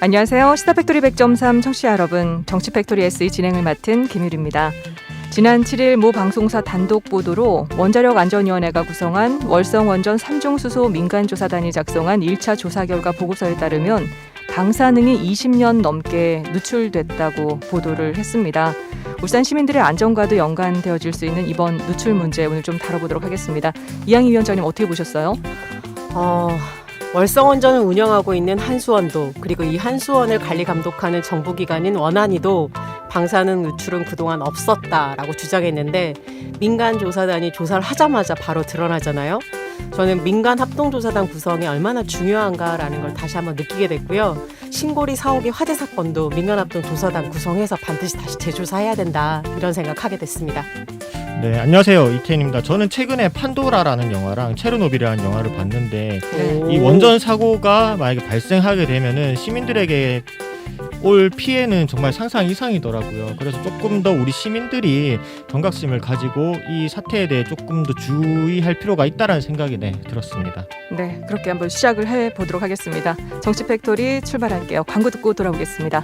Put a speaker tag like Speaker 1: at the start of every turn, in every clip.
Speaker 1: 안녕하세요. 시사팩토리 100.3 청취자 여러분, 정치팩토리 SE 진행을 맡은 김유리입니다. 지난 7일 모 방송사 단독 보도로 원자력안전위원회가 구성한 월성원전 3중 수소 민간조사단이 작성한 1차 조사 결과 보고서에 따르면 방사능이 20년 넘게 누출됐다고 보도를 했습니다. 울산 시민들의 안전과도 연관되어질 수 있는 이번 누출 문제 오늘 좀 다뤄보도록 하겠습니다. 이양희 위원장님 어떻게 보셨어요?
Speaker 2: 월성원전을 운영하고 있는 한수원도, 그리고 이 한수원을 관리 감독하는 정부기관인 원안위도 방사능 누출은 그동안 없었다라고 주장했는데 민간조사단이 조사를 하자마자 바로 드러나잖아요. 저는 민간합동조사단 구성이 얼마나 중요한가라는 걸 다시 한번 느끼게 됐고요. 신고리 사옥의 화재 사건도 민간합동조사단 구성해서 반드시 다시 재조사해야 된다, 이런 생각하게 됐습니다.
Speaker 3: 네, 안녕하세요. 이태인입니다. 저는 최근에 판도라라는 영화랑 체르노빌이라는 영화를 봤는데 이 원전 사고가 만약에 발생하게 되면은 시민들에게 올 피해는 정말 상상 이상이더라고요. 그래서 조금 더 우리 시민들이 경각심을 가지고 이 사태에 대해 조금 더 주의할 필요가 있다는 생각이 들었습니다.
Speaker 1: 네, 그렇게 한번 시작을 해보도록 하겠습니다. 정치팩토리 출발할게요. 광고 듣고 돌아오겠습니다.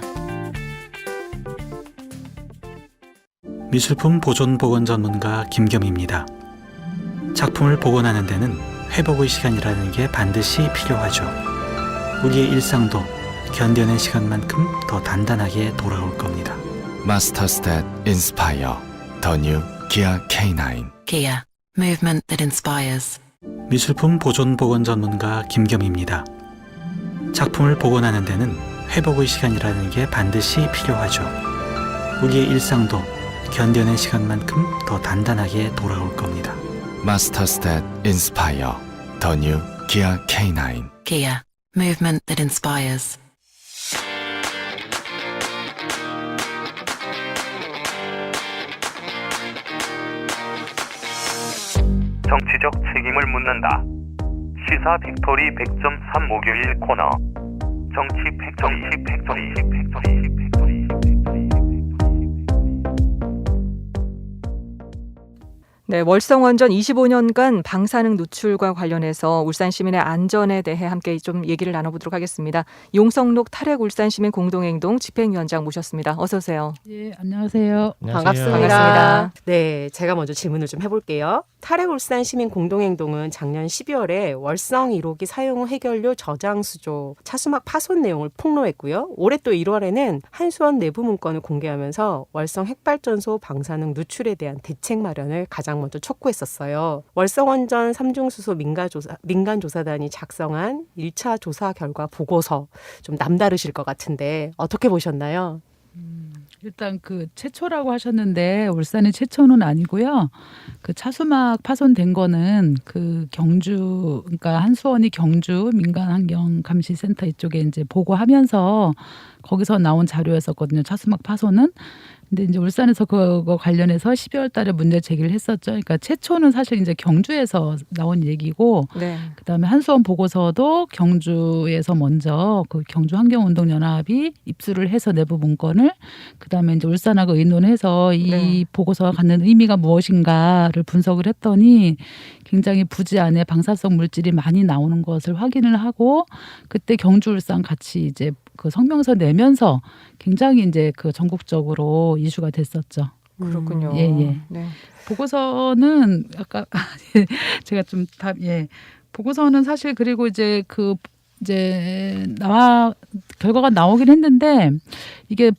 Speaker 4: 미술품 보존 복원 전문가 김겸입니다. 작품을 복원하는 데는 회복의 시간이라는 게 반드시 필요하죠. 우리의 일상도 견뎌낸 시간만큼 더 단단하게 돌아올 겁니다.
Speaker 5: 마스터스tat 인스파이어 더 뉴 기아 K9.
Speaker 6: Kia, movement that inspires.
Speaker 4: 미술품 보존 복원 전문가 김겸입니다. 작품을 복원하는 데는 회복의 시간이라는 게 반드시 필요하죠. 우리의 일상도 견뎌낸 시간만큼 더 단단하게 돌아올 겁니다.
Speaker 5: 마스터스tat 인스파이어 더 뉴 기아 K9.
Speaker 6: Kia, movement that inspires.
Speaker 7: 정치적 책임을 묻는다. 시사 팩토리 100.3 목요일 코너. 정치 팩토리.
Speaker 1: 네, 월성원전 25년간 방사능 누출과 관련해서 울산 시민의 안전에 대해 함께 좀 얘기를 나눠보도록 하겠습니다. 용성록 탈핵 울산 시민 공동행동 집행위원장 모셨습니다. 어서 오세요.
Speaker 8: 예, 안녕하세요.
Speaker 1: 반갑습니다.
Speaker 2: 네, 제가 먼저 질문을 좀 해볼게요. 탈핵 울산 시민 공동행동은 작년 12월에 월성 1호기 사용 해결료 저장 수조 차수막 파손 내용을 폭로했고요. 올해 또 1월에는 한수원 내부 문건을 공개하면서 월성 핵발전소 방사능 누출에 대한 대책 마련을 가장 먼저 촉구했었어요. 월성원전 3중 수소 민간조사단이 작성한 1차 조사 결과 보고서 좀 남다르실 것 같은데 어떻게 보셨나요?
Speaker 8: 일단 그 최초라고 하셨는데 울산의 최초는 아니고요. 그 차수막 파손된 거는 그 경주, 그러니까 한수원이 경주 민간환경감시센터 이쪽에 이제 보고하면서 거기서 나온 자료였었거든요. 차수막 파손은. 근데 이제 울산에서 그거 관련해서 12월 달에 문제 제기를 했었죠. 그러니까 최초는 사실 이제 경주에서 나온 얘기고,
Speaker 1: 네.
Speaker 8: 그다음에 한수원 보고서도 경주에서 먼저 그 경주환경운동연합이 입수를 해서 내부 문건을, 그다음에 이제 울산하고 의논해서 이 보고서가 갖는 의미가 무엇인가를 분석을 했더니 굉장히 부지 안에 방사성 물질이 많이 나오는 것을 확인을 하고, 그때 경주 울산 같이 이제 그 성명서 내면서 굉장히 이제 그 전국적으로 이슈가 됐었죠.
Speaker 1: 그렇군요.
Speaker 8: 예.
Speaker 1: 네.
Speaker 8: 보고서는 아까 제가 좀 보고서는 사실 그리고 이제 결과가 나오긴 했는데 이게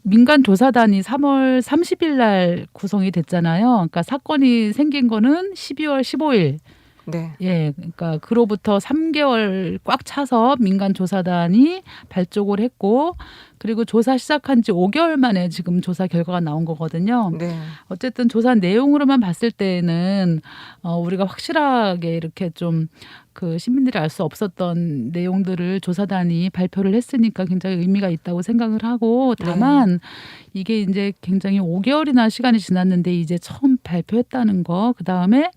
Speaker 8: 민간 조사단이 3월 30일 날 구성이 됐잖아요. 그러니까 사건이 생긴 거는 12월 15일.
Speaker 1: 네.
Speaker 8: 예, 그러니까 그로부터 3개월 꽉 차서 민간 조사단이 발족을 했고, 그리고 조사 시작한 지 5개월 만에 지금 조사 결과가 나온 거거든요.
Speaker 1: 네.
Speaker 8: 어쨌든 조사 내용으로만 봤을 때는 우리가 확실하게 이렇게 좀 그 시민들이 알 수 없었던 내용들을 조사단이 발표를 했으니까 굉장히 의미가 있다고 생각을 하고, 다만 이게 이제 굉장히 5개월이나 시간이 지났는데 이제 처음 발표했다는 거. 그다음에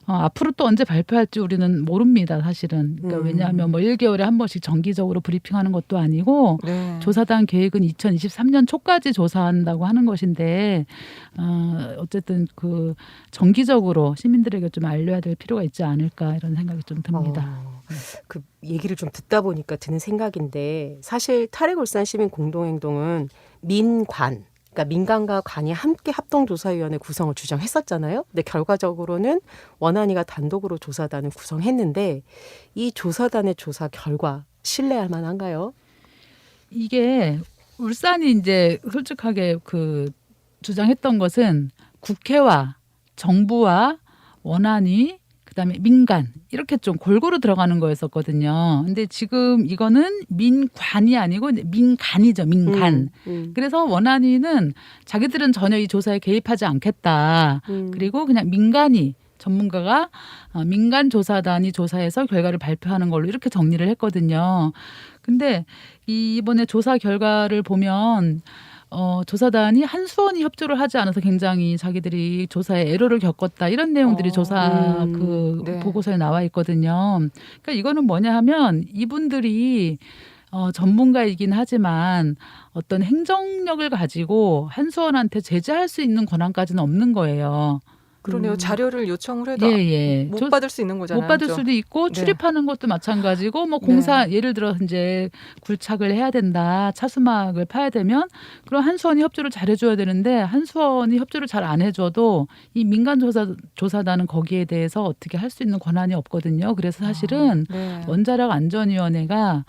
Speaker 8: 앞으로 또 언제 발표할지 우리는 모릅니다. 사실은. 그러니까 왜냐하면 뭐 1개월에 한 번씩 정기적으로 브리핑하는 것도 아니고
Speaker 1: 네.
Speaker 8: 조사단 계획은 2023년 초까지 조사한다고 하는 것인데 어쨌든 그 정기적으로 시민들에게 좀 알려야 될 필요가 있지 않을까 이런 생각이 좀 듭니다.
Speaker 2: 그 얘기를 좀 듣다 보니까 드는 생각인데 사실 탈핵울산시민공동행동은 민관 그러니까 민간과 관이 함께 합동조사위원회 구성을 주장했었잖아요. 근데 결과적으로는 원안위가 단독으로 조사단을 구성했는데 이 조사단의 조사 결과 신뢰할 만한가요?
Speaker 8: 이게 울산이 이제 솔직하게 그 주장했던 것은 국회와 정부와 원안위 그다음에 민간 이렇게 좀 골고루 들어가는 거였었거든요. 근데 지금 이거는 민관이 아니고 민간이죠. 민간. 그래서 원안위는 자기들은 전혀 이 조사에 개입하지 않겠다. 그리고 그냥 민간이 전문가가 민간 조사단이 조사해서 결과를 발표하는 걸로 이렇게 정리를 했거든요. 근데 이번에 조사 결과를 보면 조사단이 한수원이 협조를 하지 않아서 굉장히 자기들이 조사에 에러를 겪었다 이런 내용들이 조사 그
Speaker 1: 네.
Speaker 8: 보고서에 나와 있거든요. 그러니까 이거는 뭐냐 하면 이분들이 전문가이긴 하지만 어떤 행정력을 가지고 한수원한테 제재할 수 있는 권한까지는 없는 거예요.
Speaker 1: 그러네요. 자료를 요청을 해도
Speaker 8: 예.
Speaker 1: 못 받을 수 있는 거잖아요.
Speaker 8: 못 받을
Speaker 1: 그죠?
Speaker 8: 수도 있고
Speaker 1: 네.
Speaker 8: 출입하는 것도 마찬가지고 뭐 공사 예를 들어 이제 굴착을 해야 된다 차수막을 파야 되면 그럼 한수원이 협조를 잘 해줘야 되는데 한수원이 협조를 잘 안 해줘도 이 민간 조사단은 거기에 대해서 어떻게 할 수 있는 권한이 없거든요. 그래서 사실은
Speaker 1: 네.
Speaker 8: 원자력 안전위원회가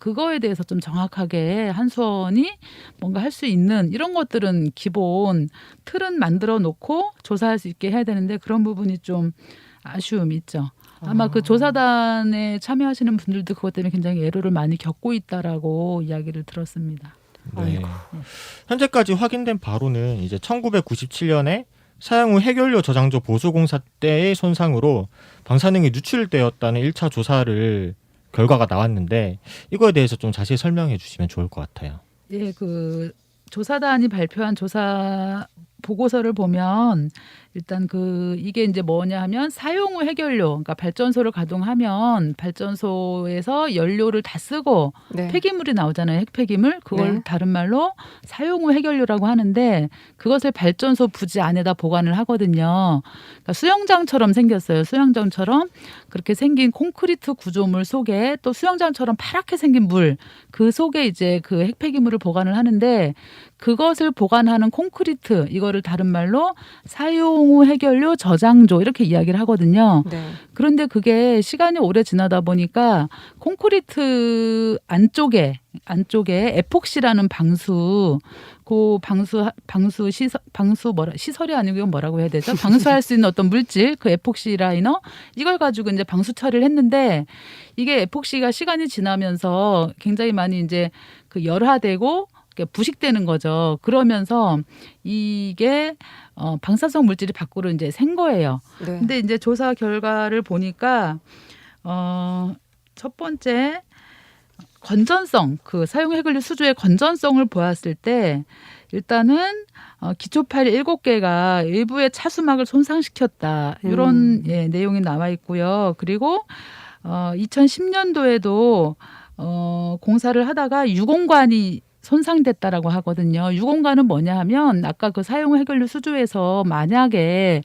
Speaker 8: 그거에 대해서 좀 정확하게 한수원이 뭔가 할 수 있는 이런 것들은 기본 틀은 만들어 놓고 조사할 수 있게 해야 되는데 그런 부분이 좀 아쉬움이 있죠. 아마 그 조사단에 참여하시는 분들도 그것 때문에 굉장히 애로를 많이 겪고 있다라고 이야기를 들었습니다.
Speaker 3: 네. 현재까지 확인된 바로는 이제 1997년에 사용 후 해결료 저장소 보수공사 때의 손상으로 방사능이 누출되었다는 1차 조사를 결과가 나왔는데 이거에 대해서 좀 자세히 설명해 주시면 좋을 것 같아요.
Speaker 8: 예, 그 조사단이 발표한 조사 보고서를 보면 일단 이게 이제 뭐냐 하면 사용 후 해결료, 그러니까 발전소를 가동하면 발전소에서 연료를 다 쓰고
Speaker 1: 네.
Speaker 8: 폐기물이 나오잖아요. 핵폐기물. 그걸
Speaker 1: 네.
Speaker 8: 다른 말로 사용 후 해결료라고 하는데 그것을 발전소 부지 안에다 보관을 하거든요. 그러니까 수영장처럼 생겼어요. 수영장처럼 그렇게 생긴 콘크리트 구조물 속에 또 수영장처럼 파랗게 생긴 물, 그 속에 이제 그 핵폐기물을 보관을 하는데 그것을 보관하는 콘크리트, 이거를 다른 말로 사용 후 해결료 저장조 이렇게 이야기를 하거든요.
Speaker 1: 네.
Speaker 8: 그런데 그게 시간이 오래 지나다 보니까 콘크리트 안쪽에 에폭시라는 방수 시설이 아니고 이건 뭐라고 해야 되죠? 방수할 수 있는 어떤 물질, 그 에폭시 라이너 이걸 가지고 이제 방수 처리를 했는데 이게 에폭시가 시간이 지나면서 굉장히 많이 이제 그 열화되고 부식되는 거죠. 그러면서 이게 방사성 물질이 밖으로 이제 샌 거예요.
Speaker 1: 네.
Speaker 8: 근데 이제 조사 결과를 보니까 첫 번째 건전성, 그 사용 해결료 수조의 건전성을 보았을 때 일단은 기초 파일 7개가 일부의 차수막을 손상시켰다. 이런 내용이 나와 있고요. 그리고 2010년도에도 공사를 하다가 유공관이 손상됐다라고 하거든요. 유공관은 뭐냐 하면 아까 그 사용 해결료 수조에서 만약에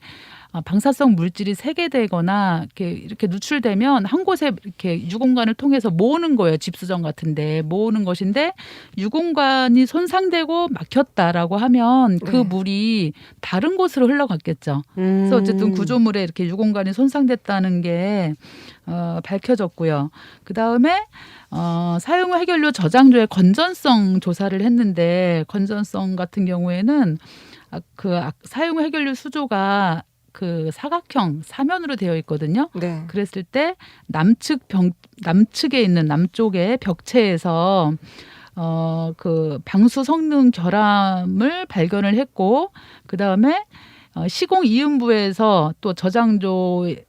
Speaker 8: 방사성 물질이 세게되거나 이렇게 누출되면 한 곳에 이렇게 유공관을 통해서 모으는 거예요. 집수정 같은데 모으는 것인데 유공관이 손상되고 막혔다라고 하면 그
Speaker 1: 네. 물이
Speaker 8: 물이 다른 곳으로 흘러갔겠죠. 그래서 어쨌든 구조물에 이렇게 유공관이 손상됐다는 게 밝혀졌고요. 그 다음에 사용 후 해결료 저장조의 건전성 조사를 했는데 건전성 같은 경우에는 사용 후 해결료 수조가 그 사각형 사면으로 되어 있거든요.
Speaker 1: 네.
Speaker 8: 그랬을 때 남측에 있는 남쪽의 벽체에서 그 방수 성능 결함을 발견을 했고 그 다음에 시공 이음부에서 또 저장조에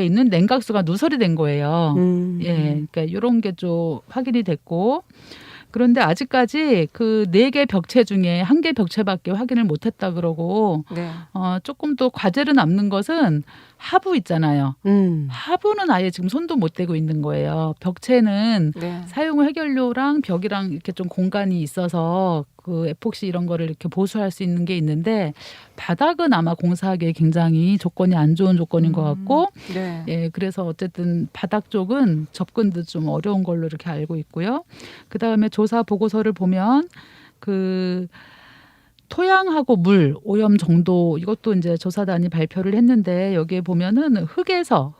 Speaker 8: 있는 냉각수가 누설이 된 거예요. 예, 그러니까 이런 게 좀 확인이 됐고 그런데 아직까지 그 4개 벽체 중에 1개 벽체밖에 확인을 못했다 그러고
Speaker 1: 네.
Speaker 8: 조금 또 과제로 남는 것은 하부 있잖아요. 하부는 아예 지금 손도 못 대고 있는 거예요. 벽체는
Speaker 1: 네.
Speaker 8: 사용 해결료랑 벽이랑 이렇게 좀 공간이 있어서 그 에폭시 이런 거를 이렇게 보수할 수 있는 게 있는데 바닥은 아마 공사하기에 굉장히 조건이 안 좋은 조건인 것 같고
Speaker 1: 네.
Speaker 8: 예, 그래서 어쨌든 바닥 쪽은 접근도 좀 어려운 걸로 이렇게 알고 있고요. 그 다음에 조사 보고서를 보면 그 토양하고 물 오염 정도 이것도 이제 조사단이 발표를 했는데 여기에 보면은 흙에서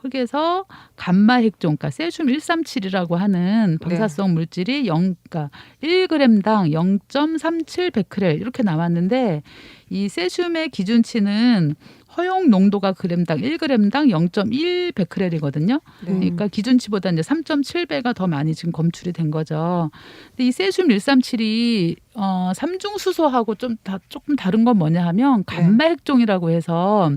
Speaker 8: 감마 핵종, 그러니까 세슘 137이라고 하는 방사성 물질이 그러니까 1g당 0.37 베크렐 이렇게 나왔는데 이 세슘의 기준치는 허용 농도가 그램당 1g당 0.1 베크렐이거든요.
Speaker 1: 네.
Speaker 8: 그러니까 기준치보다 이제 3.7배가 더 많이 지금 검출이 된 거죠. 근데 이 세슘 137이 삼중수소하고 조금 다른 건 뭐냐 하면 감마 핵종이라고 해서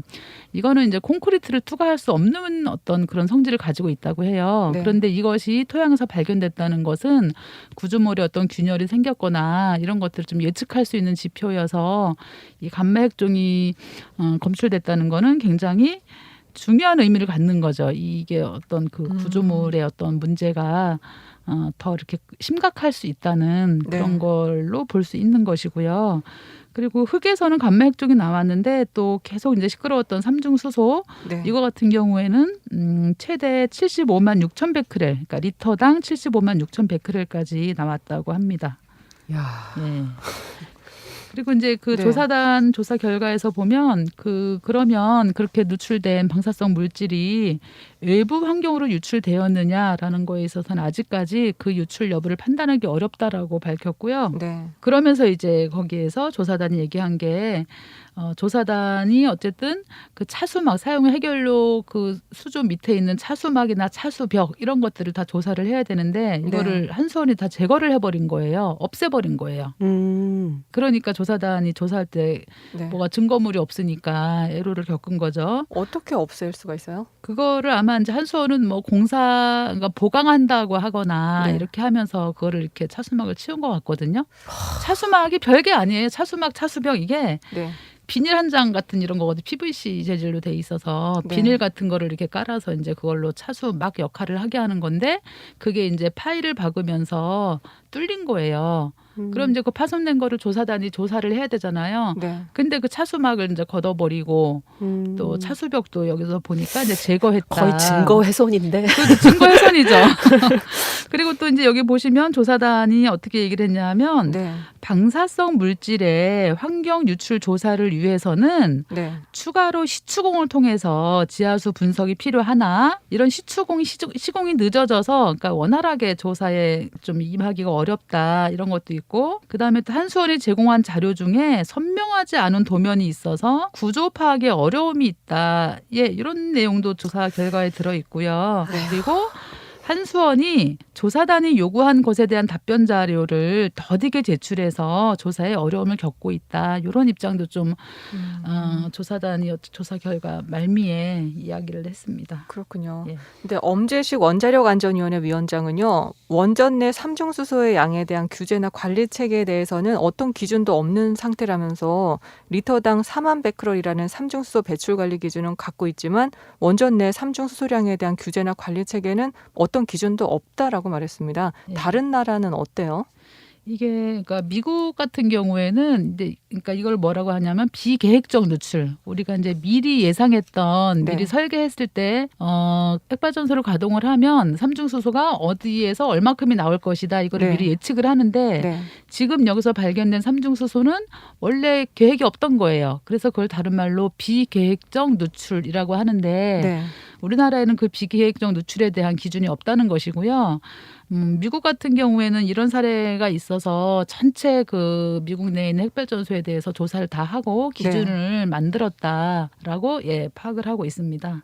Speaker 8: 이거는 이제 콘크리트를 투과할 수 없는 어떤 그런 성질을 가지고 있다고 해요.
Speaker 1: 네.
Speaker 8: 그런데 이것이 토양에서 발견됐다는 것은 구조물에 어떤 균열이 생겼거나 이런 것들을 좀 예측할 수 있는 지표여서 이 감마 핵종이 검출됐다는 거는 굉장히 중요한 의미를 갖는 거죠. 이게 어떤 그 구조물의 어떤 문제가 더 이렇게 심각할 수 있다는 그런
Speaker 1: 네.
Speaker 8: 걸로 볼 수 있는 것이고요. 그리고 흙에서는 감마 핵종이 나왔는데 또 계속 이제 시끄러웠던 삼중수소
Speaker 1: 네.
Speaker 8: 이거 같은 경우에는 최대 75만 6천 베크렐, 그러니까 리터당 75만 6천 베크렐까지 나왔다고 합니다.
Speaker 2: 야.
Speaker 8: 예. 그리고 이제 그
Speaker 1: 네.
Speaker 8: 조사단 조사 결과에서 보면 그러면 그렇게 누출된 방사성 물질이 외부 환경으로 유출되었느냐라는 거에 있어서는 아직까지 그 유출 여부를 판단하기 어렵다라고 밝혔고요.
Speaker 1: 네.
Speaker 8: 그러면서 이제 거기에서 조사단이 얘기한 게 조사단이 어쨌든 그 차수막 사용 해결료 그 수조 밑에 있는 차수막이나 차수벽 이런 것들을 다 조사를 해야 되는데 이거를 한수원이 다 제거를 해버린 거예요. 없애버린 거예요. 그러니까 조사단이 조사할 때
Speaker 1: 네.
Speaker 8: 뭐가 증거물이 없으니까 애로를 겪은 거죠.
Speaker 1: 어떻게 없앨 수가 있어요?
Speaker 8: 그거를 아마 이제 한수원은 뭐 그러니까 보강한다고 하거나
Speaker 1: 네.
Speaker 8: 이렇게 하면서 그거를 이렇게 차수막을 치운 것 같거든요. 차수막이 별게 아니에요. 차수막, 차수벽 이게
Speaker 1: 네.
Speaker 8: 비닐 한 장 같은 이런 거거든요. PVC 재질로 돼 있어서
Speaker 1: 네.
Speaker 8: 비닐 같은 거를 이렇게 깔아서 이제 그걸로 차수막 역할을 하게 하는 건데 그게 이제 파일을 박으면서 뚫린 거예요. 그럼 이제 그 파손된 거를 조사단이 조사를 해야 되잖아요.
Speaker 1: 네.
Speaker 8: 근데 그 차수막을 이제 걷어버리고 또 차수벽도 여기서 보니까 이제 제거했다.
Speaker 2: 거의 증거 훼손인데.
Speaker 8: 그것도 증거 훼손이죠. 그리고 또 이제 여기 보시면 조사단이 어떻게 얘기를 했냐면
Speaker 1: 네.
Speaker 8: 방사성 물질의 환경 유출 조사를 위해서는
Speaker 1: 네.
Speaker 8: 추가로 시추공을 통해서 지하수 분석이 필요하나 이런 시공이 늦어져서 그러니까 원활하게 조사에 좀 임하기가 어렵다 이런 것도 있고 그다음에 또 한수원이 제공한 자료 중에 선명하지 않은 도면이 있어서 구조 파악에 어려움이 있다. 예, 이런 내용도 조사 결과에 들어 있고요. 그리고 한수원이 조사단이 요구한 것에 대한 답변 자료를 더디게 제출해서 조사에 어려움을 겪고 있다. 이런 입장도 좀 조사단이 조사 결과 말미에 이야기를 했습니다.
Speaker 1: 그렇군요.
Speaker 8: 예.
Speaker 1: 근데 엄재식 원자력안전위원회 위원장은요. 원전 내 삼중수소의 양에 대한 규제나 관리 체계에 대해서는 어떤 기준도 없는 상태라면서 리터당 4만 베크렐이라는 삼중수소 배출 관리 기준은 갖고 있지만 원전 내 삼중수소량에 대한 규제나 관리 체계는 어떤 기준도 없다라고 말했습니다.
Speaker 8: 예.
Speaker 1: 다른 나라는 어때요?
Speaker 8: 이게 그러니까 미국 같은 경우에는 이제 그러니까 이걸 뭐라고 하냐면 비계획적 누출. 우리가 이제 미리 예상했던
Speaker 1: 네.
Speaker 8: 미리 설계했을 때 핵발전소를 가동을 하면 삼중수소가 어디에서 얼마큼이 나올 것이다. 이거를
Speaker 1: 네.
Speaker 8: 미리 예측을 하는데
Speaker 1: 네.
Speaker 8: 지금 여기서 발견된 삼중수소는 원래 계획이 없던 거예요. 그래서 그걸 다른 말로 비계획적 누출이라고 하는데
Speaker 1: 네.
Speaker 8: 우리나라에는 그 비계획적 누출에 대한 기준이 없다는 것이고요. 미국 같은 경우에는 이런 사례가 있어서 전체 그 미국 내에 있는 핵발전소에 대해서 조사를 다 하고 기준을 만들었다라고 파악을 하고 있습니다.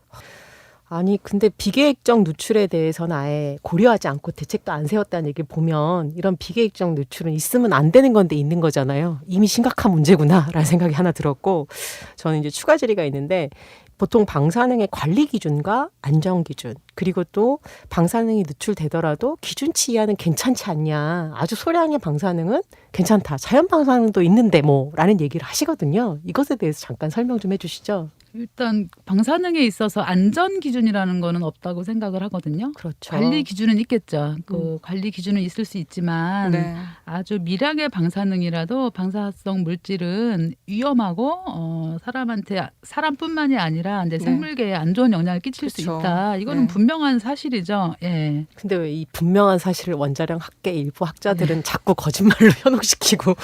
Speaker 2: 아니 근데 비계획적 누출에 대해서는 아예 고려하지 않고 대책도 안 세웠다는 얘기를 보면 이런 비계획적 누출은 있으면 안 되는 건데 있는 거잖아요. 이미 심각한 문제구나라는 생각이 하나 들었고 저는 이제 추가 질의가 있는데 보통 방사능의 관리 기준과 안전 기준 그리고 또 방사능이 누출되더라도 기준치 이하는 괜찮지 않냐. 아주 소량의 방사능은 괜찮다. 자연 방사능도 있는데 뭐라는 얘기를 하시거든요. 이것에 대해서 잠깐 설명 좀 해주시죠.
Speaker 8: 일단 방사능에 있어서 안전 기준이라는 거는 없다고 생각을 하거든요.
Speaker 2: 그렇죠.
Speaker 8: 관리 기준은 있겠죠. 그 관리 기준은 있을 수 있지만
Speaker 1: 네.
Speaker 8: 아주 미량의 방사능이라도 방사성 물질은 위험하고 사람한테 사람뿐만이 아니라 이제
Speaker 1: 네.
Speaker 8: 생물계에 안 좋은 영향을 끼칠 수
Speaker 1: 그쵸.
Speaker 8: 있다. 이거는
Speaker 1: 네.
Speaker 8: 분명한 사실이죠. 예.
Speaker 2: 근데 왜 이 분명한 사실을 원자력 학계 일부 학자들은 자꾸 거짓말로 현혹시키고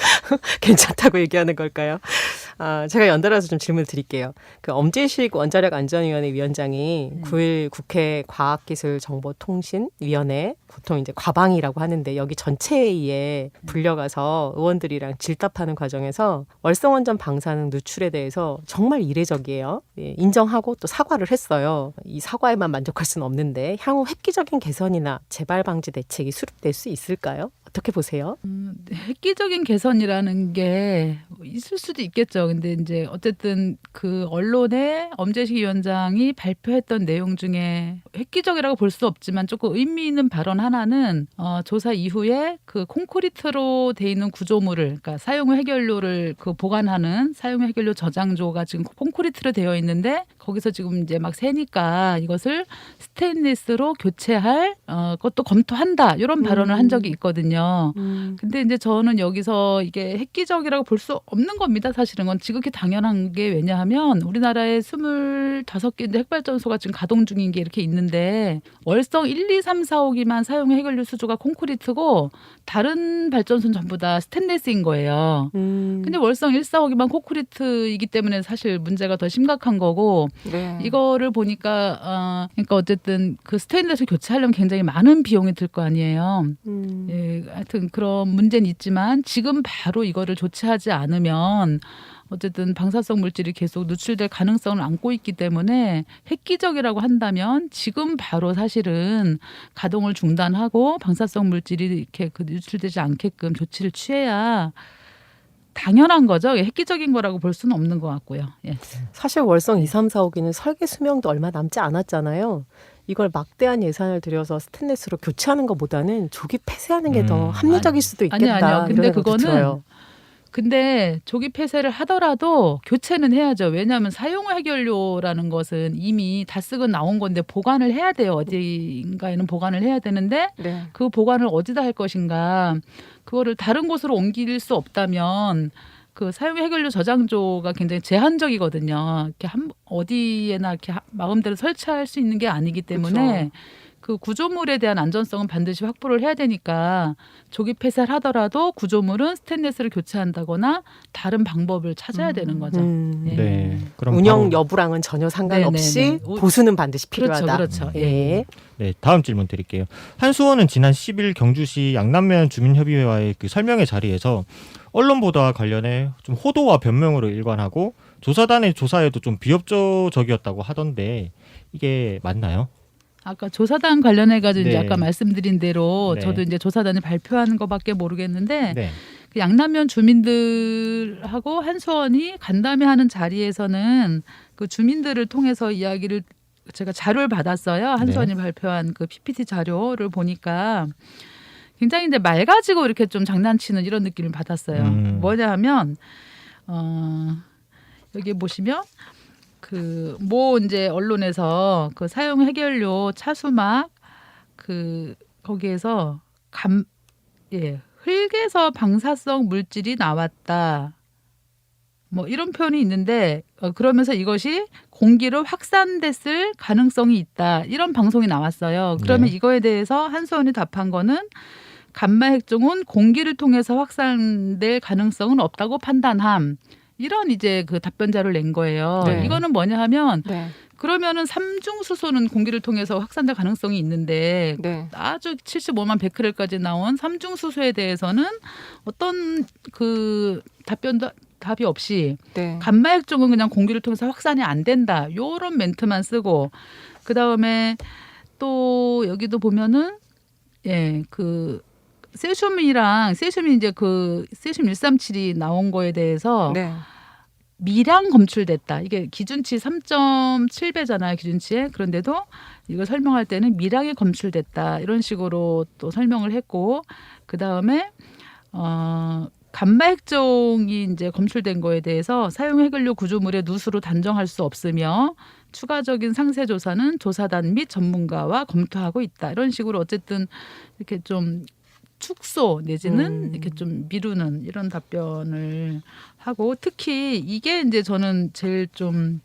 Speaker 2: 괜찮다고 얘기하는 걸까요? 제가 연달아서 좀 질문 드릴게요. 그 엄지식 원자력안전위원회 위원장이 9일 국회 과학기술정보통신위원회 보통 이제 과방이라고 하는데 여기 전체 회의에 불려가서 의원들이랑 질답하는 과정에서 월성원전 방사능 누출에 대해서 정말 이례적이에요. 예, 인정하고 또 사과를 했어요. 이 사과에만 만족할 수는 없는데 향후 획기적인 개선이나 재발 방지 대책이 수립될 수 있을까요? 어떻게 보세요?
Speaker 8: 획기적인 개선이라는 게 있을 수도 있겠죠. 근데 이제 어쨌든 그 언론에 엄재식 위원장이 발표했던 내용 중에 획기적이라고 볼 수 없지만 조금 의미 있는 발언 하나는 조사 이후에 그 콘크리트로 돼 있는 구조물을 그러니까 사용 해결료를 그 보관하는 사용 해결료 저장조가 지금 콘크리트로 되어 있는데 거기서 지금 이제 막 새니까 이것을 스테인리스로 교체할 것도 검토한다. 이런 발언을 한 적이 있거든요. 근데 이제 저는 여기서 이게 획기적이라고 볼 수 없는 겁니다. 사실은 건 지극히 당연한 게 왜냐하면 우리나라에 25개 핵발전소가 지금 가동 중인 게 이렇게 있는데 월성 1, 2, 3, 4, 5기만 사용 해결료 수조가 콘크리트고 다른 발전소는 전부 다 스테인리스인 거예요. 근데 월성 1, 4, 5기만 콘크리트이기 때문에 사실 문제가 더 심각한 거고
Speaker 1: 네.
Speaker 8: 이거를 보니까 그러니까 어쨌든 그 스테인리스 교체하려면 굉장히 많은 비용이 들 거 아니에요. 예, 하여튼 그런 문제는 있지만 지금 바로 이거를 조치하지 않으면 어쨌든 방사성 물질이 계속 누출될 가능성을 안고 있기 때문에 획기적이라고 한다면 지금 바로 사실은 가동을 중단하고 방사성 물질이 이렇게 그 누출되지 않게끔 조치를 취해야 당연한 거죠. 획기적인 거라고 볼 수는 없는 것 같고요. 예.
Speaker 2: 사실 월성 2, 3, 4, 5기는 설계 수명도 얼마 남지 않았잖아요. 이걸 막대한 예산을 들여서 스테인리스로 교체하는 것보다는 조기 폐쇄하는 게 더 합리적일 수도 있겠다.
Speaker 8: 아니요. 근데
Speaker 2: 이런 생각도 들어요.
Speaker 8: 근데 조기 폐쇄를 하더라도 교체는 해야죠. 왜냐하면 사용 해결료라는 것은 이미 다 쓰고 나온 건데 보관을 해야 돼요. 어디인가에는 보관을 해야 되는데
Speaker 1: 네.
Speaker 8: 그 보관을 어디다 할 것인가. 그거를 다른 곳으로 옮길 수 없다면 그 사용 해결료 저장조가 굉장히 제한적이거든요. 이렇게 어디에나 이렇게 마음대로 설치할 수 있는 게 아니기 때문에
Speaker 1: 그쵸.
Speaker 8: 그 구조물에 대한 안전성은 반드시 확보를 해야 되니까 조기 폐쇄를 하더라도 구조물은 스테인리스를 교체한다거나 다른 방법을 찾아야 되는 거죠. 예.
Speaker 3: 네. 그럼
Speaker 2: 운영
Speaker 3: 바로,
Speaker 2: 여부랑은 전혀 상관없이
Speaker 8: 네네네.
Speaker 2: 보수는 반드시 필요하다.
Speaker 8: 그렇죠.
Speaker 2: 예.
Speaker 3: 네, 다음 질문 드릴게요. 한수원은 지난 10일 경주시 양남면 주민협의회와의 그 설명회 자리에서 언론 보도와 관련해 좀 호도와 변명으로 일관하고 조사단의 조사에도 좀 비협조적이었다고 하던데 이게 맞나요?
Speaker 8: 아까 조사단 관련해가지고 이제
Speaker 3: 네.
Speaker 8: 아까 말씀드린 대로
Speaker 3: 네.
Speaker 8: 저도 이제 조사단이 발표하는 것밖에 모르겠는데
Speaker 3: 네.
Speaker 8: 그 양남면 주민들하고 한수원이 간담회 하는 자리에서는 그 주민들을 통해서 이야기를 제가 자료를 받았어요. 한수원이 발표한 그 PPT 자료를 보니까 굉장히 이제 말 가지고 이렇게 좀 장난치는 이런 느낌을 받았어요. 뭐냐 하면 여기 보시면 그 뭐 이제 언론에서 그 사용 해결료 차수막 그 거기에서 흙에서 방사성 물질이 나왔다. 뭐 이런 표현이 있는데 그러면서 이것이 공기로 확산됐을 가능성이 있다. 이런 방송이 나왔어요. 그러면
Speaker 3: 네.
Speaker 8: 이거에 대해서 한수원이 답한 거는 감마 핵종은 공기를 통해서 확산될 가능성은 없다고 판단함. 이런 이제 그 답변자를 낸 거예요.
Speaker 1: 네.
Speaker 8: 이거는 뭐냐 하면
Speaker 1: 네.
Speaker 8: 그러면은 삼중수소는 공기를 통해서 확산될 가능성이 있는데
Speaker 1: 네.
Speaker 8: 아주 75만 베크렐까지 나온 삼중수소에 대해서는 어떤 그 답이 없이
Speaker 1: 네.
Speaker 8: 감마 핵종은 그냥 공기를 통해서 확산이 안 된다. 요런 멘트만 쓰고 그 다음에 또 여기도 보면은 그 세슘이 이제 그 세슘 137이 나온 거에 대해서
Speaker 1: 네.
Speaker 8: 미량 검출됐다. 이게 기준치 3.7배잖아요. 기준치에. 그런데도 이걸 설명할 때는 미량이 검출됐다. 이런 식으로 또 설명을 했고, 그 다음에 감마 핵종이 이제 검출된 거에 대해서 사용 해결료 구조물의 누수로 단정할 수 없으며 추가적인 상세 조사는 조사단 및 전문가와 검토하고 있다. 이런 식으로 어쨌든 이렇게 좀 축소 내지는 이렇게 좀 미루는 이런 답변을 하고, 특히 이게 이제 저는 제일 좀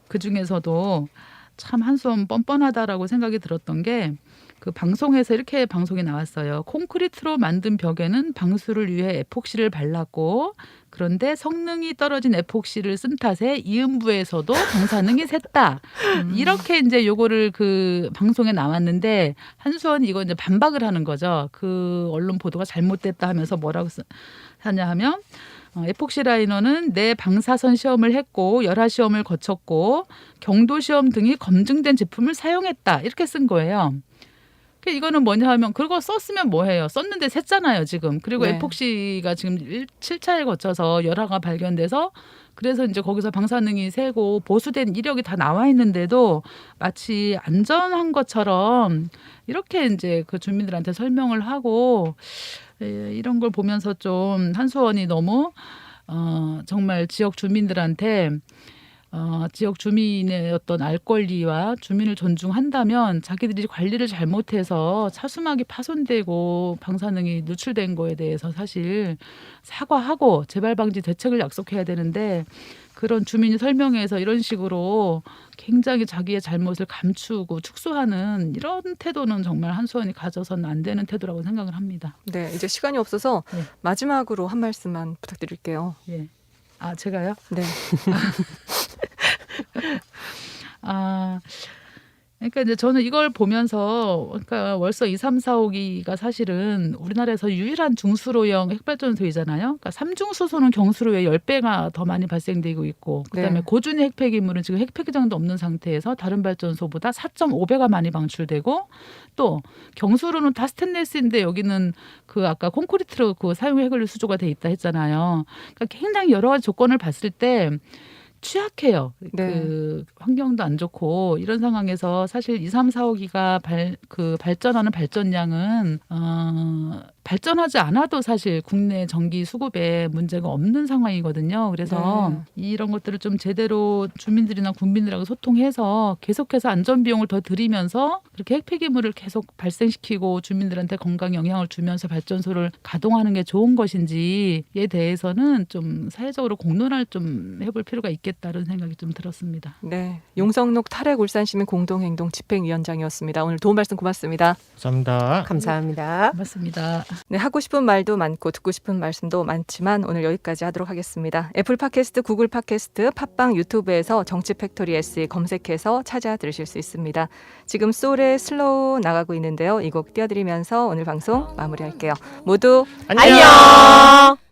Speaker 8: 그 중에서도 참 한수원 뻔뻔하다라고 생각이 들었던 게, 그 방송에서 이렇게 방송이 나왔어요. 콘크리트로 만든 벽에는 방수를 위해 에폭시를 발랐고, 그런데 성능이 떨어진 에폭시를 쓴 탓에 이음부에서도 방사능이 샜다. 이렇게 이제 요거를 그 방송에 나왔는데, 한수원이 이거 이제 반박을 하는 거죠. 그 언론 보도가 잘못됐다 하면서 뭐라고 하냐 하면, 에폭시 라이너는 내 방사선 시험을 했고 열화 시험을 거쳤고 경도 시험 등이 검증된 제품을 사용했다. 이렇게 쓴 거예요. 이거는 뭐냐 하면, 그거 썼으면 뭐해요? 썼는데 샜잖아요 지금. 그리고
Speaker 1: 네.
Speaker 8: 에폭시가 지금 7차에 거쳐서 열화가 발견돼서, 그래서 이제 거기서 방사능이 새고 보수된 이력이 다 나와 있는데도 마치 안전한 것처럼 이렇게 이제 그 주민들한테 설명을 하고, 이런 걸 보면서 좀 한수원이 너무 정말 지역 주민들한테 지역 주민의 어떤 알 권리와 주민을 존중한다면 자기들이 관리를 잘못해서 차수막이 파손되고 방사능이 누출된 거에 대해서 사실 사과하고 재발 방지 대책을 약속해야 되는데, 그런 주민이 설명회에서 이런 식으로 굉장히 자기의 잘못을 감추고 축소하는 이런 태도는 정말 한수원이 가져서는 안 되는 태도라고 생각을 합니다.
Speaker 1: 네, 이제 시간이 없어서
Speaker 8: 네.
Speaker 1: 마지막으로 한 말씀만 부탁드릴게요.
Speaker 8: 예. 아, 제가요?
Speaker 1: 네.
Speaker 8: 그러니까 이제 저는 이걸 보면서, 그러니까 월서 2, 3, 4, 5기가 사실은 우리나라에서 유일한 중수로형 핵발전소이잖아요. 그러니까 삼중수소는 경수로의 10배가 더 많이 발생되고 있고, 그다음에
Speaker 1: 네.
Speaker 8: 고준위 핵폐기물은 지금 핵폐기장도 없는 상태에서 다른 발전소보다 4.5배가 많이 방출되고, 또 경수로는 다 스테인리스인데 여기는 그 아까 콘크리트로 그 사용 해결료 수조가 돼 있다 했잖아요. 그러니까 굉장히 여러 가지 조건을 봤을 때 취약해요.
Speaker 1: 네.
Speaker 8: 그 환경도 안 좋고 이런 상황에서 사실 2, 3, 4, 5기가 발전하는 발전량은 발전하지 않아도 사실 국내 전기 수급에 문제가 없는 상황이거든요. 그래서 이런 것들을 좀 제대로 주민들이나 국민들하고 소통해서 계속해서 안전 비용을 더 들이면서 그렇게 핵폐기물을 계속 발생시키고 주민들한테 건강 영향을 주면서 발전소를 가동하는 게 좋은 것인지에 대해서는 좀 사회적으로 공론화를 좀 해볼 필요가 있겠다는 생각이 좀 들었습니다.
Speaker 1: 네. 용성록 탈핵 울산시민 공동행동 집행위원장이었습니다. 오늘 도움 말씀 고맙습니다.
Speaker 3: 감사합니다.
Speaker 2: 감사합니다.
Speaker 8: 고맙습니다.
Speaker 1: 네, 하고 싶은 말도 많고 듣고 싶은 말씀도 많지만 오늘 여기까지 하도록 하겠습니다. 애플 팟캐스트, 구글 팟캐스트, 팟빵, 유튜브에서 정치 팩토리 SE 검색해서 찾아 들으실 수 있습니다. 지금 소울의 슬로우 나가고 있는데요. 이 곡 띄워드리면서 오늘 방송 마무리할게요. 모두
Speaker 3: 안녕.
Speaker 2: 안녕.